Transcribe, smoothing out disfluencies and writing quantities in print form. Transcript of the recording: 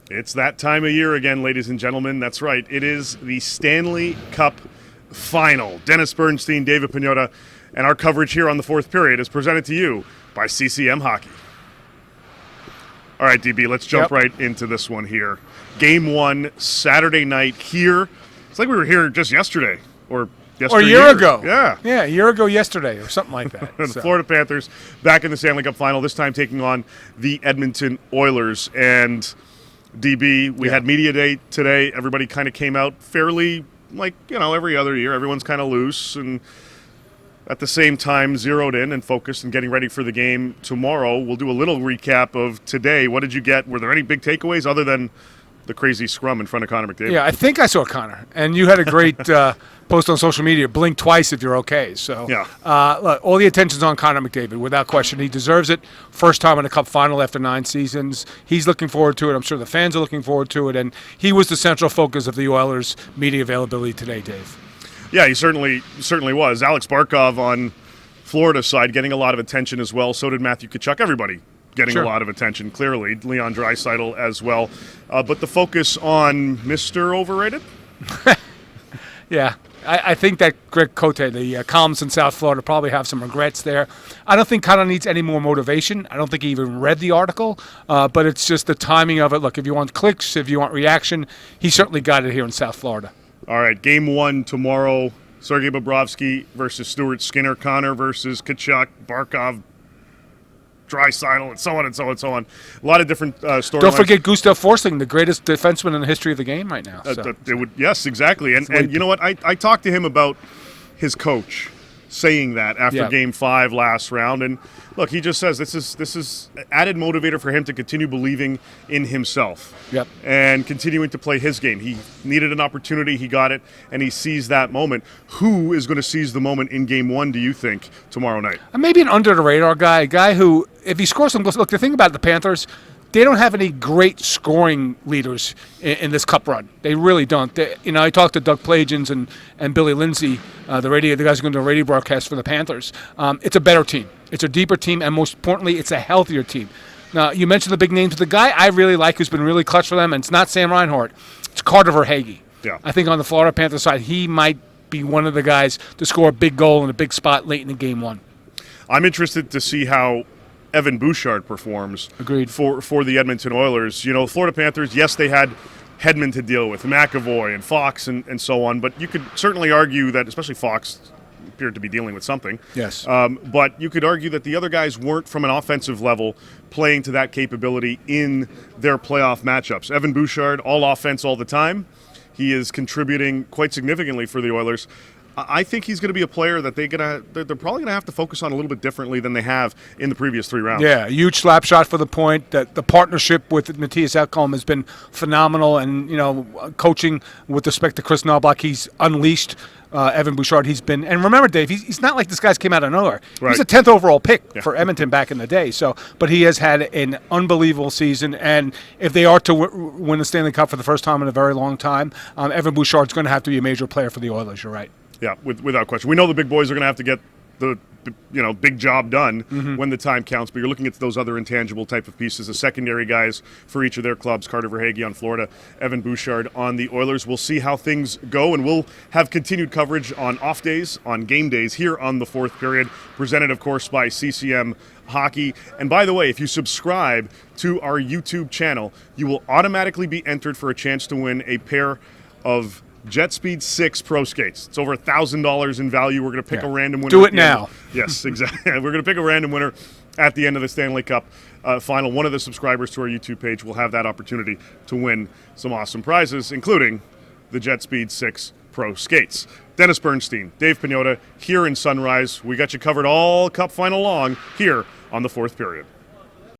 It's that time of year again, ladies and gentlemen. That's right. It is the Stanley Cup Final. Dennis Bernstein, David Pagnotta, and our coverage here on the fourth period is presented to you by CCM Hockey. All right, DB, let's jump right into this one here. Game 1, Saturday night here. It's like we were here just yesterday or a year ago. Yeah, a year ago yesterday or something like that. The Florida Panthers back in the Stanley Cup Final, this time taking on the Edmonton Oilers. And DB, we had media day today. Everybody kind of came out fairly, like, every other year. Everyone's kind of loose and at the same time zeroed in and focused and getting ready for the game tomorrow. We'll do a little recap of today. What did you get? Were there any big takeaways other than the crazy scrum in front of Connor McDavid? Yeah, I think I saw Connor. And you had a great post on social media. Blink twice if you're okay. So, look, all the attention's on Connor McDavid, without question. He deserves it. First time in a Cup Final after 9 seasons. He's looking forward to it. I'm sure the fans are looking forward to it. And he was the central focus of the Oilers' media availability today, Dave. Yeah, he certainly was. Alex Barkov on Florida's side getting a lot of attention as well. So did Matthew Tkachuk. Everybody getting a lot of attention, clearly. Leon Draisaitl as well. But the focus on Mr. Overrated? Yeah. I think that Greg Cote, the columnists in South Florida, probably have some regrets there. I don't think Connor needs any more motivation. I don't think he even read the article, but it's just the timing of it. Look, if you want clicks, if you want reaction, he certainly got it here in South Florida. All right, game 1 tomorrow, Sergei Bobrovsky versus Stuart Skinner, Connor versus Tkachuk, Barkov, Draisaitl, and so on and so on and so on. A lot of different storylines. Don't forget Gustav Forsling, the greatest defenseman in the history of the game right now. Yes, exactly. And you know what? I talked to him about his coach saying that after Game 5 last round. And look, he just says this is added motivator for him to continue believing in himself and continuing to play his game. He needed an opportunity. He got it, and he seized that moment. Who is going to seize the moment in Game 1, do you think, tomorrow night? Maybe an under-the-radar guy, a guy who, if he scores some goals, look, the thing about the Panthers, they don't have any great scoring leaders in this Cup run. They really don't. I talked to Doug Plagens and Billy Lindsay, the guys who are going to do a radio broadcast for the Panthers. It's a better team. It's a deeper team, and most importantly, it's a healthier team. Now, you mentioned the big names. The guy I really like who's been really clutch for them, and it's not Sam Reinhart, it's Carter Verhaeghe. Yeah. I think on the Florida Panthers side, he might be one of the guys to score a big goal in a big spot late in the Game 1. I'm interested to see how Evan Bouchard performs. Agreed. For the Edmonton Oilers. Florida Panthers, yes, they had Hedman to deal with, McAvoy and Fox and so on, but you could certainly argue that, especially Fox appeared to be dealing with something. Yes. But you could argue that the other guys weren't, from an offensive level, playing to that capability in their playoff matchups. Evan Bouchard, all offense all the time. He is contributing quite significantly for the Oilers. I think he's going to be a player that they're probably going to have to focus on a little bit differently than they have in the previous 3 rounds. Yeah, huge slap shot for the point. That the partnership with Matthias Ekholm has been phenomenal, and coaching with respect to Chris Knoblauch, he's unleashed Evan Bouchard. He's been, and remember, Dave, he's not like this guy's came out of nowhere. Right. He's a 10th overall pick for Edmonton back in the day. But he has had an unbelievable season, and if they are to win the Stanley Cup for the first time in a very long time, Evan Bouchard's going to have to be a major player for the Oilers. You're right. Yeah, without question. We know the big boys are going to have to get the big job done when the time counts, but you're looking at those other intangible type of pieces, the secondary guys for each of their clubs, Carter Verhaeghe on Florida, Evan Bouchard on the Oilers. We'll see how things go, and we'll have continued coverage on off days, on game days here on the fourth period, presented, of course, by CCM Hockey. And by the way, if you subscribe to our YouTube channel, you will automatically be entered for a chance to win a pair of Jet Speed 6 Pro Skates. It's over $1,000 in value. We're going to pick a random winner. Do it now. Yes, exactly. We're going to pick a random winner at the end of the Stanley Cup Final. One of the subscribers to our YouTube page will have that opportunity to win some awesome prizes, including the Jet Speed 6 Pro Skates. Dennis Bernstein, Dave Pagnotta, here in Sunrise. We got you covered all Cup Final long here on the fourth period.